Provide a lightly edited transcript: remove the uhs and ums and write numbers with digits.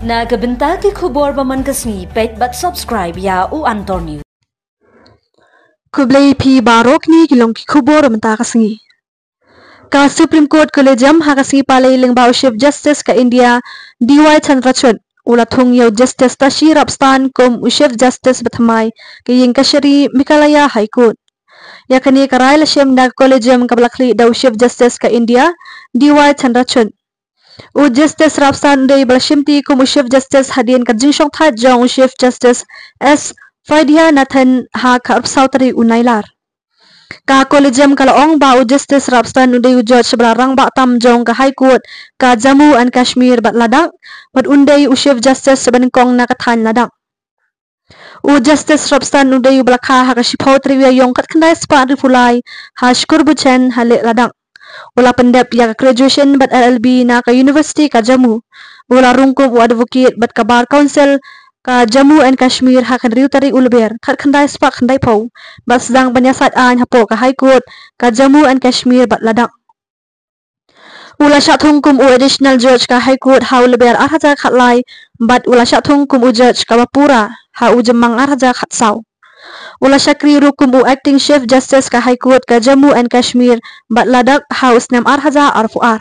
Nagabenta ke khubor baman kasni page but subscribe ya u Antor News. Kublai pi barok ni kilong ki khubor menta kasni. Ka Supreme Court Collegium hakasni palai lengba Chief Justice ka India DY Chandrachud ula thung yo Justice Tashir Abstan kum Chief Justice bathamai ke Yingkashari Mikalaya High Court. Yakani karai la shem na Collegium ka balakli da Chief Justice ka India DY Chandrachud. U Justice Rapstan day balashimti kum Chief Justice hadin ka jingsong tha jong Chief Justice S Faidia Nathan ha ka Sautari unailar. Ka Collegium kalaong ba u Justice Rapstan unday u Judge Balarang ba tam jong ka High Court ka Jammu and Kashmir bat ladang bat unday u Chief Justice sabaningkong nakathan ladang. U Justice Rapstan unday u balakha ha ka Shiphaw triya yong kat kandai spa rifulai ha Shkurbuchen ha le ladang. Ula pendep ya ka graduation bat LLB na ka University ka Jammu. Ula rungkum u advocate bat ka Bar Council ka Jammu and Kashmir ha kan riutari ulber khat khandai spa khandai pau bat sedang banyasat an hapo ka High Court ka Jammu and Kashmir bat ladang. Ula syathung kum u additional judge ka High Court ha ulber arhaja khatlai bat ula syathung kum u judge ka Bapura ha u jemang arhaja khatsau. Ula syakri rukum u acting Chief Justice ka High Court ka Jammu and Kashmir bat ladak ha usnam arhaja arfuar.